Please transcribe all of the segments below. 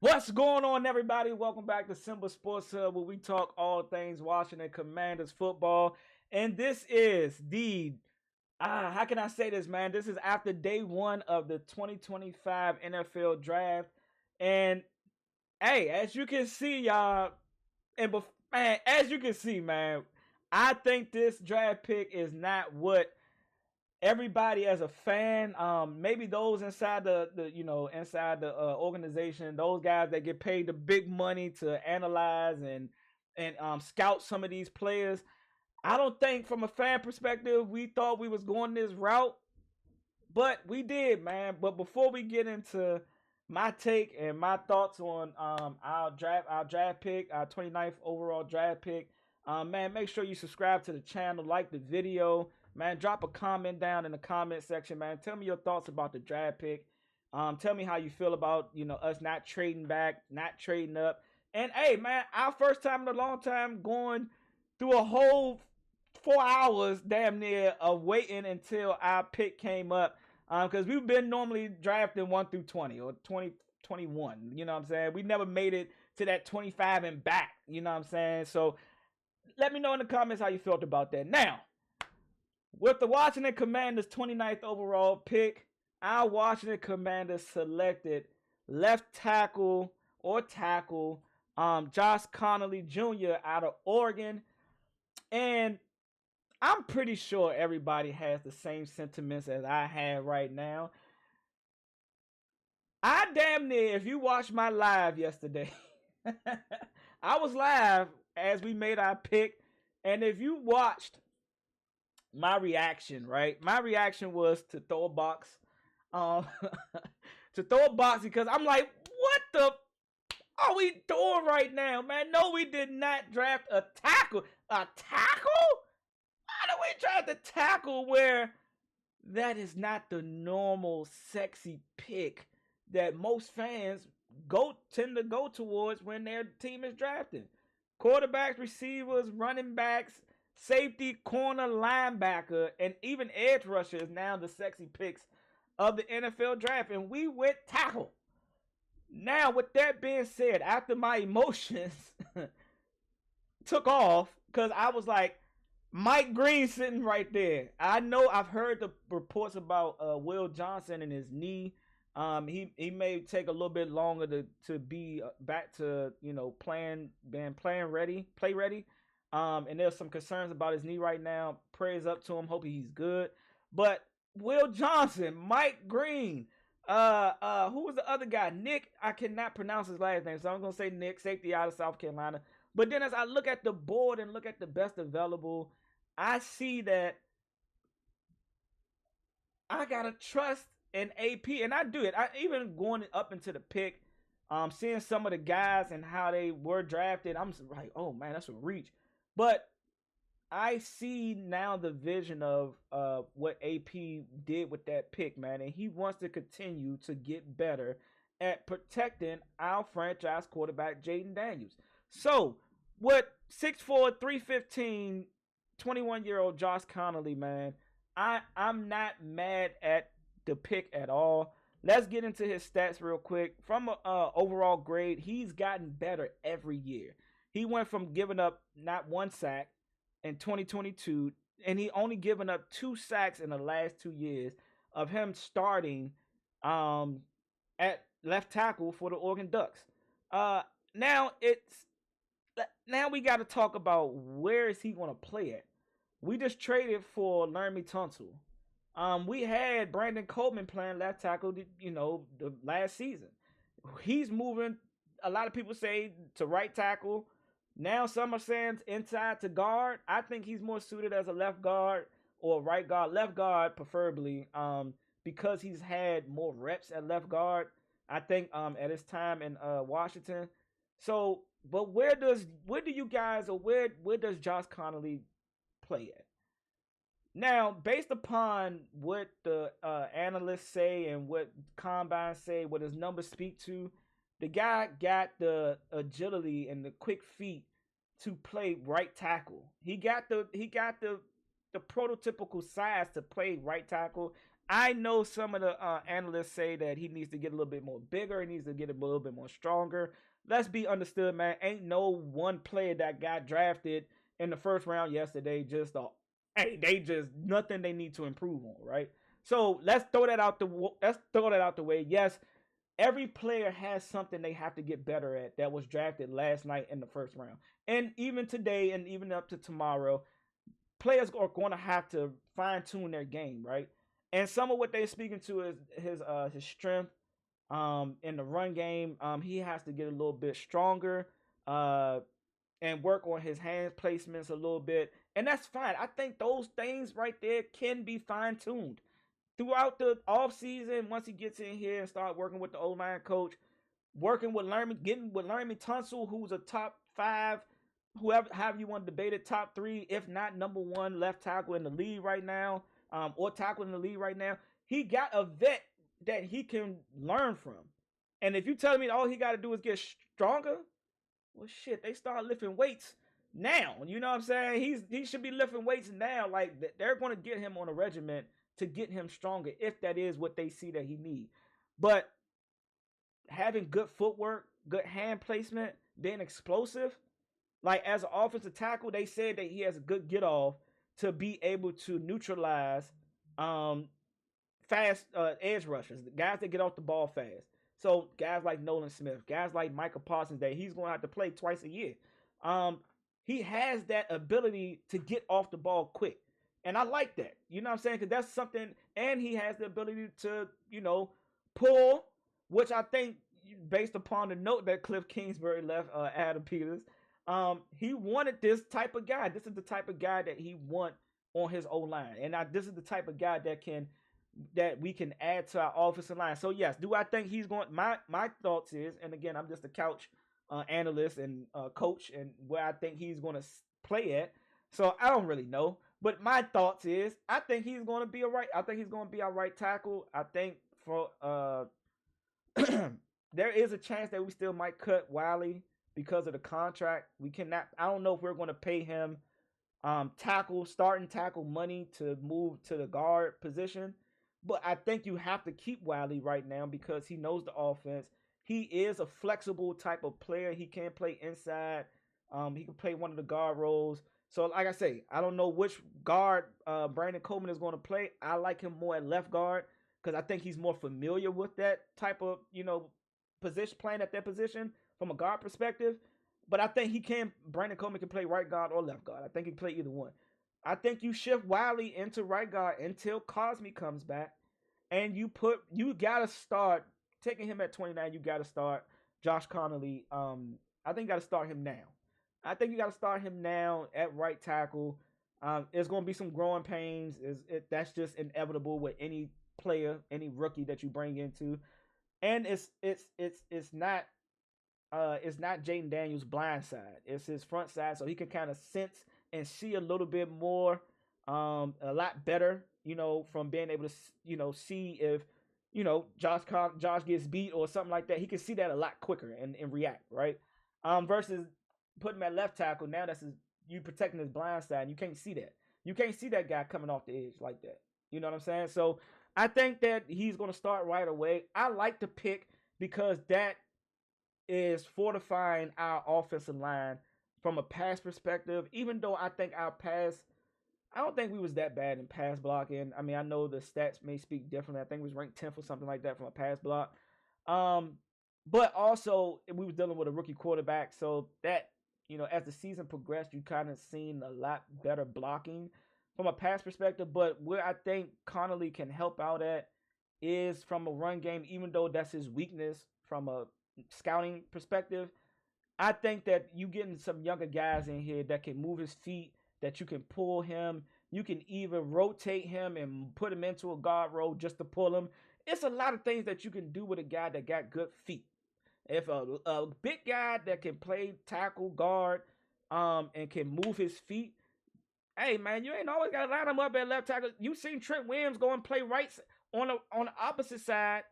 What's going on, everybody? Welcome back to Simba Sports Hub, where we talk all things Washington Commanders football. And this is the how can I say this, man? This is after day one of the 2025 NFL Draft, and hey, as you can see, y'all, man, as you can see, man, I think this draft pick is not what everybody as a fan, maybe those inside inside the organization, those guys that get paid the big money to analyze and scout some of these players. I don't think from a fan perspective we thought we was going this route, but we did, man. But before we get into my take and my thoughts on our draft pick, our 29th overall draft pick, man, make sure you subscribe to the channel, like the video, man. Drop a comment down in the comment section, man. Tell me your thoughts about the draft pick. Tell me how you feel about us not trading back, not trading up. And hey, man, our first time in a long time going through a whole 4 hours, damn near, of waiting until our pick came up. Because we've been normally drafting 1 through 20 or 2021. You know what I'm saying? We never made it to that 25 and back. You know what I'm saying? So let me know in the comments how you felt about that. Now, with the Washington Commanders 29th overall pick, our Washington Commanders selected left tackle or tackle Josh CONERLY Jr. out of Oregon. And I'm pretty sure everybody has the same sentiments as I have right now. I damn near, if you watched my live yesterday, I was live as we made our pick. And if you watched my reaction, right? My reaction was to throw a box. Um, to throw a box because I'm like, what the are we doing right now, man? No, we did not draft a tackle. A tackle? Why do we draft a tackle where that is not the normal sexy pick that most fans tend to go towards when their team is drafting? Quarterbacks, receivers, running backs, safety, corner, linebacker, and even edge rusher is now the sexy picks of the NFL draft. And we went tackle. Now, with that being said, after my emotions took off, because I was like, Mike Green sitting right there. I know I've heard the reports about Will Johnson and his knee. He may take a little bit longer to be back to play ready. And there's some concerns about his knee right now. Prayers up to him. Hope he's good. But Will Johnson, Mike Green, who was the other guy? Nick, I cannot pronounce his last name, so I'm gonna say Nick, safety out of South Carolina. But then as I look at the board and look at the best available, I see that I gotta trust in AP, and I do it. I even going up into the pick, seeing some of the guys and how they were drafted. I'm like, oh man, that's a reach. But I see now the vision of what AP did with that pick, man, and he wants to continue to get better at protecting our franchise quarterback, Jaden Daniels. So, with 6'4", 315, 21-year-old Josh CONERLY, man, I'm not mad at the pick at all. Let's get into his stats real quick. From an overall grade, he's gotten better every year. He went from giving up not one sack in 2022, and he only given up 2 sacks in the last 2 years of him starting at left tackle for the Oregon Ducks. Now we got to talk about where is he going to play at. We just traded for Laramie Tunsil. We had Brandon Coleman playing left tackle, the last season. He's moving. A lot of people say to right tackle. Now some are saying inside to guard. I think he's more suited as a left guard or right guard, left guard preferably, because he's had more reps at left guard. I think at his time in Washington. So, but where do you guys, or where does Josh CONERLY play at? Now, based upon what the analysts say and what combines say, what his numbers speak to, the guy got the agility and the quick feet to play right tackle. He got the prototypical size to play right tackle. I know some of the analysts say that he needs to get a little bit more bigger. He needs to get a little bit more stronger. Let's be understood, man. Ain't no one player that got drafted in the first round yesterday just hey, they just nothing they need to improve on, right? So let's throw that out the way. Yes, every player has something they have to get better at that was drafted last night in the first round. And even today and even up to tomorrow, players are going to have to fine tune their game, right? And some of what they're speaking to is his strength in the run game. He has to get a little bit stronger uh, and work on his hand placements a little bit, and that's fine. I think those things right there can be fine tuned throughout the off season. Once he gets in here and start working with the O line coach, working with getting with Laramie Tunsil, who's a top five, whoever have you want to debate it, top three, if not number one left tackle in the league right now, or tackle in the league right now. He got a vet that he can learn from. And if you tell me all he got to do is get stronger, well, shit, they start lifting weights now. You know what I'm saying? He should be lifting weights now. Like they're going to get him on a regiment to get him stronger if that is what they see that he needs. But having good footwork, good hand placement, being explosive. Like as an offensive tackle, they said that he has a good get off to be able to neutralize um, fast edge rushers, the guys that get off the ball fast. So guys like Nolan Smith, guys like Michael Parsons, that he's going to have to play twice a year. Um, he has that ability to get off the ball quick, and I like that. You know what I'm saying? Because that's something, and he has the ability to pull, which I think based upon the note that Cliff Kingsbury left Adam Peters, he wanted this type of guy. This is the type of guy that he want on his O line, and this is the type of guy that we can add to our offensive line. So yes, do I think he's going? My thoughts is, and again, I'm just a couch analyst and coach, and where I think he's going to play at. So I don't really know, but my thoughts is, I think he's going to be all right. I think he's going to be our right tackle. I think for there is a chance that we still might cut Wiley because of the contract. We cannot. I don't know if we're going to pay him starting tackle money to move to the guard position. But I think you have to keep Wiley right now because he knows the offense. He is a flexible type of player. He can play inside. He can play one of the guard roles. So, like I say, I don't know which guard Brandon Coleman is going to play. I like him more at left guard because I think he's more familiar with that type of, position, playing at that position from a guard perspective. But I think Brandon Coleman can play right guard or left guard. I think he can play either one. I think you shift Wiley into right guard until Cosme comes back, and you gotta start taking him at 29. You gotta start Josh CONERLY. I think you gotta start him now. I think you gotta start him now at right tackle. It's gonna be some growing pains. That's just inevitable with any player, any rookie that you bring into, and it's not. It's not Jaden Daniels' blind side. It's his front side, so he can kind of sense and see a little bit more, a lot better, from being able to, see if, Josh gets beat or something like that. He can see that a lot quicker and react, right? Versus putting him at left tackle. Now you protecting his blind side. And you can't see that. You can't see that guy coming off the edge like that. You know what I'm saying? So I think that he's going to start right away. I like the pick because that is fortifying our offensive line from a pass perspective. Even though I don't think we was that bad in pass blocking. I mean, I know the stats may speak differently. I think we was ranked 10th or something like that from a pass block. But also we was dealing with a rookie quarterback, so that, as the season progressed, you kind of seen a lot better blocking from a pass perspective. But where I think CONERLY can help out at is from a run game, even though that's his weakness from a scouting perspective. I think that you getting some younger guys in here that can move his feet, that you can pull him. You can even rotate him and put him into a guard role just to pull him. It's a lot of things that you can do with a guy that got good feet. If a big guy that can play tackle, guard, and can move his feet, hey man, you ain't always got to line him up at left tackle. You seen Trent Williams go and play right on the opposite side,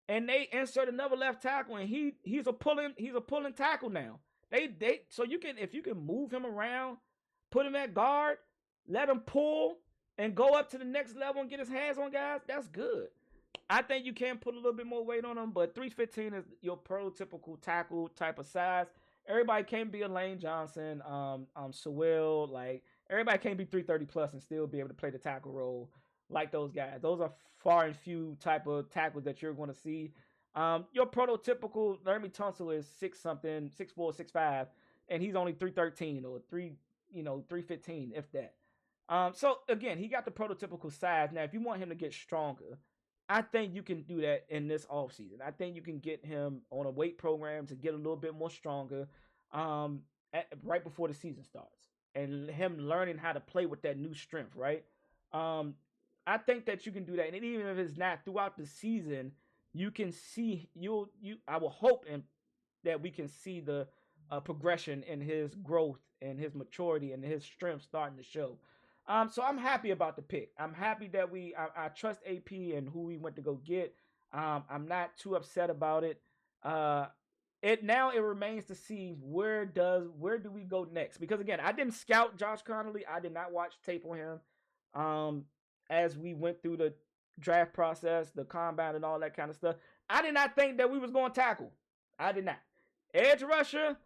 and they insert another left tackle, and he's a pulling tackle now. So if you can move him around, put him at guard, let him pull, and go up to the next level and get his hands on guys, that's good. I think you can put a little bit more weight on him, but 315 is your prototypical tackle type of size. Everybody can't be a Lane Johnson, Sewell. Like everybody can't be 330 plus and still be able to play the tackle role like those guys. Those are far and few type of tackles that you're going to see. Your prototypical Laramie Tunsil is 6 something, 6'4", 6'5", and he's only 313 or 315 if that. So again, he got the prototypical size. Now, if you want him to get stronger, I think you can do that in this offseason. I think you can get him on a weight program to get a little bit more stronger right before the season starts. And him learning how to play with that new strength, right? Um, I think that you can do that. And even if it's not throughout the season, you can see I will hope and that we can see the progression in his growth and his maturity and his strength starting to show. So I'm happy about the pick. I'm happy that I trust AP and who we went to go get. I'm not too upset about it. It remains to see where do we go next? Because again, I didn't scout Josh CONERLY. I did not watch tape on him. As we went through the draft process, the combine, and all that kind of stuff, I did not think that we was going to tackle. I did not. Edge rusher,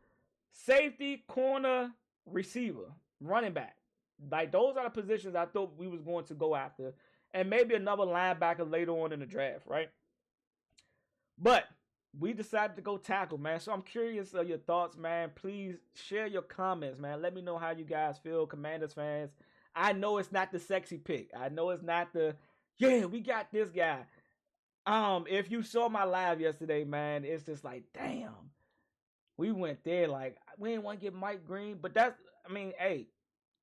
safety, corner, receiver, running back. Like those are the positions I thought we was going to go after, and maybe another linebacker later on in the draft, right? But we decided to go tackle, man. So I'm curious of your thoughts, man. Please share your comments, man. Let me know how you guys feel, Commanders fans. I know it's not the sexy pick. I know it's not we got this guy. If you saw my live yesterday, man, it's just like, damn. We went there like we didn't want to get Mike Green, but hey,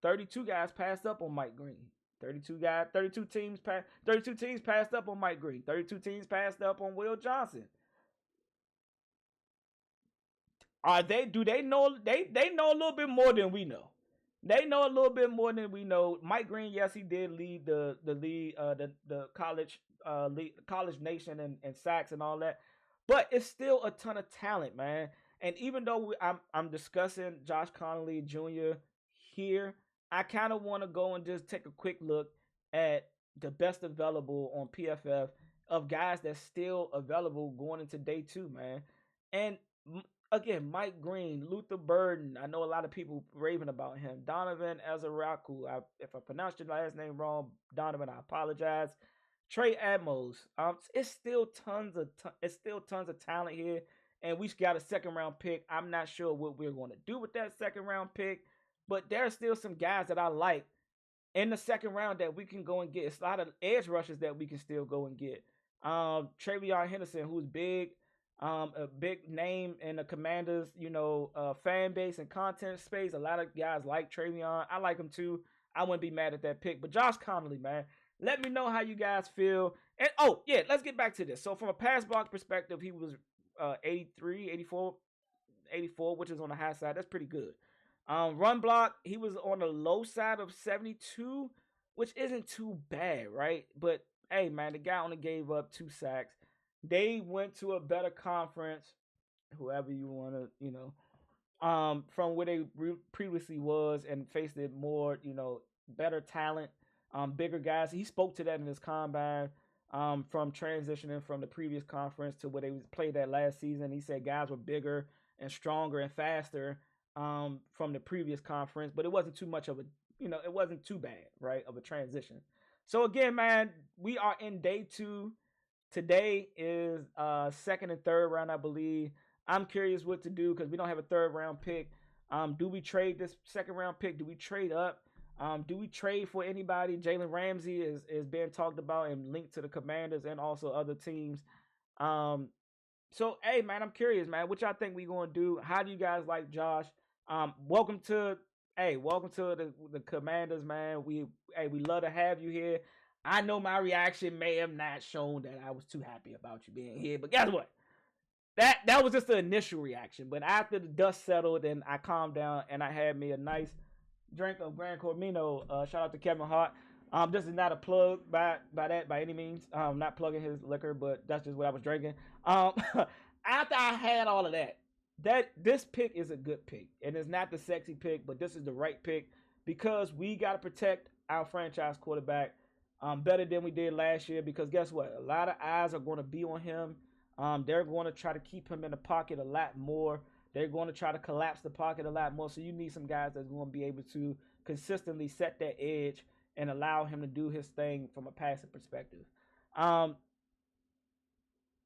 32 guys passed up on Mike Green. 32 teams passed up on Mike Green. 32 teams passed up on Will Johnson. Do they know they know a little bit more than we know. They know a little bit more than we know. Mike Green, yes, he did lead the league, the college nation and sacks and all that, but it's still a ton of talent, man. And even though I'm discussing Josh CONERLY Jr. here, I kind of want to go and just take a quick look at the best available on PFF of guys that's still available going into day 2, man. And again, Mike Green, Luther Burden. I know a lot of people raving about him. Donovan Ezaraku. If I pronounced your last name wrong, Donovan, I apologize. Trey Admos. It's still tons of talent here, and we got a second round pick. I'm not sure what we're going to do with that second round pick, but there are still some guys that I like in the second round that we can go and get. It's a lot of edge rushers that we can still go and get. Travion Henderson, who's big. A big name in the Commanders, fan base and content space. A lot of guys like Travion. I like him too. I wouldn't be mad at that pick. But Josh CONERLY, man, let me know how you guys feel. And let's get back to this. So from a pass block perspective, he was 83, 84, which is on the high side. That's pretty good. Run block, he was on the low side of 72, which isn't too bad, right? But hey, man, the guy only gave up 2 sacks. They went to a better conference, whoever you want to, from where they previously was, and faced it more, better talent, bigger guys. He spoke to that in his combine, from transitioning from the previous conference to where they played that last season. He said guys were bigger and stronger and faster from the previous conference, but it wasn't too much of it wasn't too bad, right, of a transition. So again, man, we are in day 2. Today is second and third round, I believe. I'm curious what to do because we don't have a third round pick. Do we trade this second round pick? Do we trade up? Do we trade for anybody? Jalen Ramsey is being talked about and linked to the Commanders and also other teams. So, hey, man, I'm curious, man. What y'all think we going to do? How do you guys like Josh? Welcome to the Commanders, man. We love to have you here. I know my reaction may have not shown that I was too happy about you being here, but guess what? That was just the initial reaction. But after the dust settled and I calmed down and I had me a nice drink of Gran Cormino, shout out to Kevin Hart. This is not a plug by any means. Not plugging his liquor, but that's just what I was drinking. After I had all of that, this pick is a good pick. And it's not the sexy pick, but this is the right pick because we got to protect our franchise quarterback better than we did last year, because guess what? A lot of eyes are going to be on him. They're going to try to keep him in the pocket a lot more. They're going to try to collapse the pocket a lot more. So you need some guys that's going to be able to consistently set that edge and allow him to do his thing from a passing perspective. Um,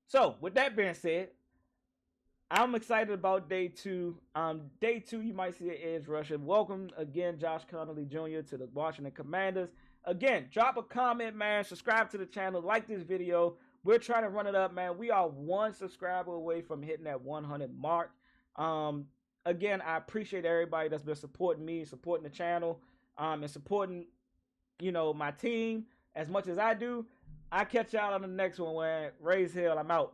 so with that being said, I'm excited about day two. Day two, you might see an edge rusher. Welcome again, Josh CONERLY Jr. to the Washington Commanders. Again, drop a comment, man. Subscribe to the channel. Like this video. We're trying to run it up, man. We are one subscriber away from hitting that 100 mark. Again, I appreciate everybody that's been supporting me, supporting the channel, and supporting, my team as much as I do. I catch y'all on the next one, man. Raise hell. I'm out.